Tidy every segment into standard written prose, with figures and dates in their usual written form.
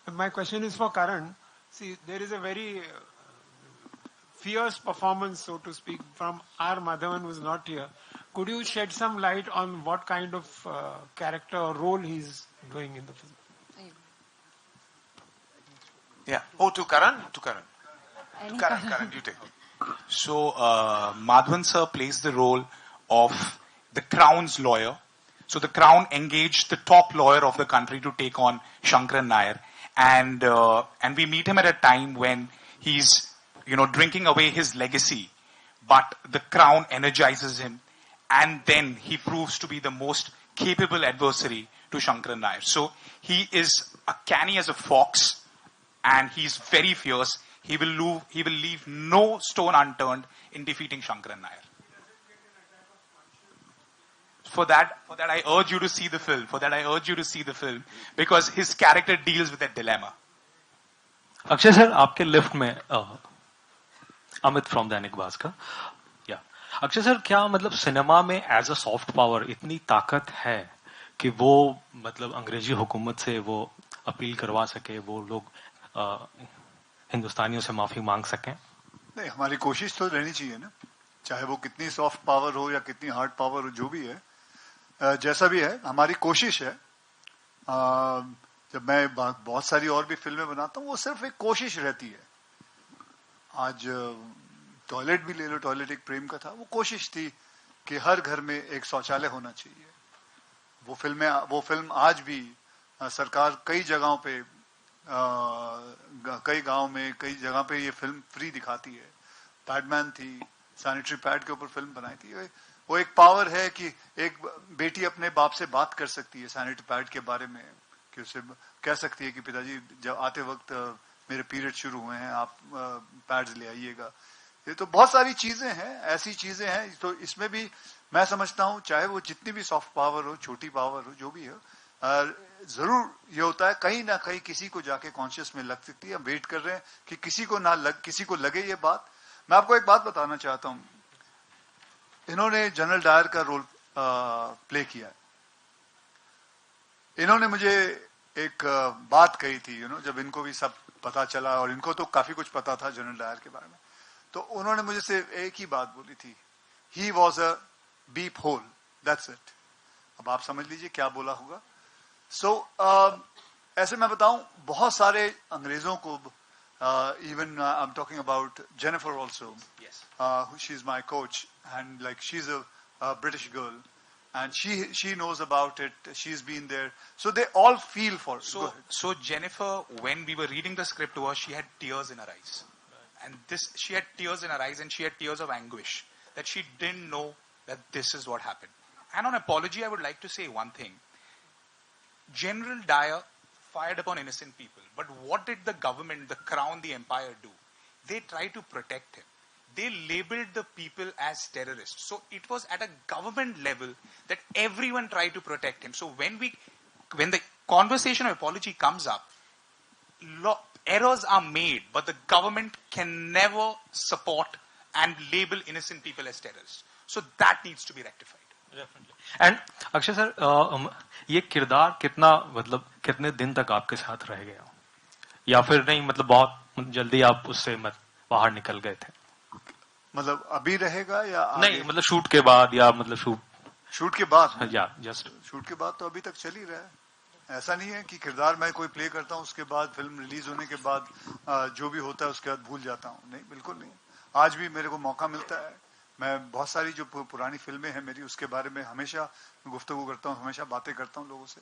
My question is for Karan. See, there is a very fierce performance, so to speak, from R. Madhavan, who is not here. Could you shed some light on what kind of character or role he's doing in the film? Yeah. Oh, to Karan? To Karan. Karan, you take it. So, Madhavan sir plays the role of the Crown's lawyer. So the Crown engaged the top lawyer of the country to take on Shankaran Nair. And we meet him at a time when he's, drinking away his legacy. But the Crown energizes him. And then he proves to be the most capable adversary to Shankaran Nair. So he is canny as a fox. And he's very fierce. He will leave no stone unturned in defeating Shankaran Nair. For that, I urge you to see the film. Because his character deals with that dilemma. Akshay sir, आपके lift में Amit from Dainik Bhaskar. या Akshay sir, क्या मतलब cinema में as a soft power इतनी ताकत है कि वो मतलब अंग्रेजी हुकूमत से वो अपील करवा सके, वो लोग हिंदुस्तानियों से माफी मांग सकें? नहीं, हमारी कोशिश तो रहनी चाहिए ना, चाहे वो कितनी सॉफ्ट पावर हो या कितनी हार्ड पावर हो, जो भी है, जैसा भी है, हमारी कोशिश है. जब मैं बहुत सारी और भी फिल्में बनाता हूँ, वो सिर्फ एक कोशिश रहती है. आज टॉयलेट भी ले लो, टॉयलेट एक प्रेम का था, वो कोशिश थी कि हर घर में एक शौचालय होना चाहिए. वो फिल्म आज भी सरकार कई जगहों पे, कई गांव में, कई जगह पे ये फिल्म फ्री दिखाती है. पैडमैन थी, सैनिटरी पैड के ऊपर फिल्म बनाई थी. वो एक पावर है कि एक बेटी अपने बाप से बात कर सकती है सैनिटरी पैड के बारे में, कि उसे कह सकती है कि पिताजी जब आते वक्त मेरे पीरियड शुरू हुए हैं, आप पैड्स ले आइएगा. ये तो बहुत सारी चीजें हैं, ऐसी चीजें हैं. तो इसमें भी मैं समझता हूं, चाहे वो जितनी भी सॉफ्ट पावर हो, छोटी पावर हो, जो भी हो, जरूर ये होता है कहीं ना कहीं किसी को जाके कॉन्शियस में लग सकती है. हम वेट कर रहे हैं कि किसी को लगे ये बात. मैं आपको एक बात बताना चाहता हूं. इन्होंने जनरल डायर का रोल प्ले किया. इन्होंने मुझे एक बात कही थी, जब इनको भी सब पता चला, और इनको तो काफी कुछ पता था जनरल डायर के बारे में, तो उन्होंने मुझे सिर्फ एक ही बात बोली थी, he was a beep hole, that's it. अब आप समझ लीजिए क्या बोला होगा. ऐसे मैं बताऊं, बहुत सारे अंग्रेजों को, even I'm talking about Jennifer also. Yes. She's my coach, and like she's a British girl, and she knows about it. She's been there, so they all feel for it. So Jennifer, when we were reading the script to her, she had tears in her eyes, and she had tears in her eyes, and she had tears of anguish that she didn't know that this is what happened. And on apology, I would like to say one thing. General Dyer fired upon innocent people. But what did the government, the crown, the empire do? They tried to protect him. They labeled the people as terrorists. So it was at a government level that everyone tried to protect him. So when the conversation of apology comes up, errors are made, but the government can never support and label innocent people as terrorists. So that needs to be rectified. Definitely. And Akshay sir, ये किरदार कितने दिन तक आपके साथ रह गया, या फिर नहीं, मतलब बहुत जल्दी आप उससे बाहर निकल गए थे? मतलब अभी रहेगा या नहीं, मतलब शूट के बाद, या मतलब शूट के बाद, या जस्ट शूट के बाद तो अभी तक चल ही रहा है. ऐसा नहीं है कि किरदार मैं कोई प्ले करता हूँ, उसके बाद फिल्म रिलीज होने के बाद जो भी होता है उसके बाद भूल जाता हूँ. नहीं, बिल्कुल नहीं. आज भी मेरे को मौका मिलता है, मैं बहुत सारी जो पुरानी फिल्में हैं मेरी, उसके बारे में हमेशा गुफ्तगू करता हूँ, हमेशा बातें करता हूँ लोगों से.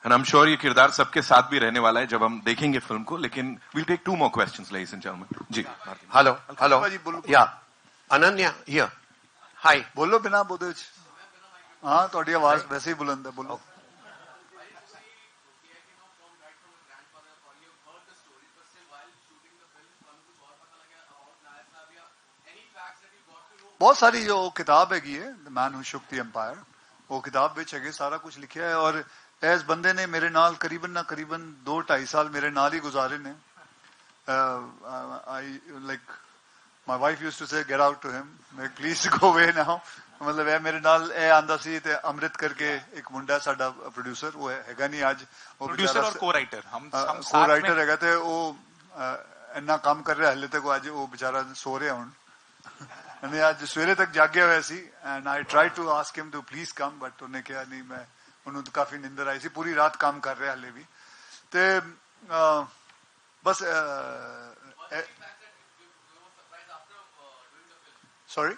And I'm sure ये किरदार सबके साथ भी रहने वाला है जब हम देखेंगे फिल्म को. लेकिन we'll take 2 more questions, ladies and gentlemen. जी. हेलो. Yeah Ananya here. हाय. बोलो बिना बोले. हाँ, थोड़ी आवाज वैसे ही बुलंद है, बोलो. बहुत सारी जो किताब हैगी है, the man who shook the empire, वो किताब विच है, सारा कुछ लिखा है. और एस बंदे ने मेरे नाल करीबन 2-2.5 साल मेरे नाल ही गुजारे ने. I like my wife used to say get out to him, please go away now. मतलब ਇਹ ਮੇਰੇ ਨਾਲ ਇਹ ਆਂਦਾ ਸੀ ਤੇ ਅਮਰਿਤ ਕਰਕੇ ਇੱਕ ਮੁੰਡਾ ਸਾਡਾ ਪ੍ਰੋਡਿਊਸਰ ਉਹ ਹੈਗਾ ਨਹੀਂ ਅੱਜ ਉਹ प्रोड्यूसर और को राइटर हम ਕੋ साथ ਰਾਈਟਰ में ਹੈਗਾ ਤੇ ਉਹ ਇੰਨਾ ਕੰਮ ਕਰ ਰਿਹਾ ਹਲੇ ਤੱਕ ਅੱਜ ਉਹ ਵਿਚਾਰਾ ਸੋ ਰਿਹਾ ਹੁਣ ਉਹਨੇ ਅੱਜ ਸਵੇਰੇ ਤੱਕ ਜਾਗਿਆ ਹੋਇਆ ਸੀ and I try to ask him to please come but ਉਹਨੇ ਕਿਹਾ ਨਹੀਂ ਮੈਂ ਉਹਨੂੰ ਤਾਂ ਕਾਫੀ ਨਿੰਦਰ ਆਈ ਸੀ ਪੂਰੀ ਰਾਤ ਕੰਮ ਕਰ ਰਿਹਾ ਹਲੇ ਵੀ ਤੇ ਬਸ ਸੌਰੀ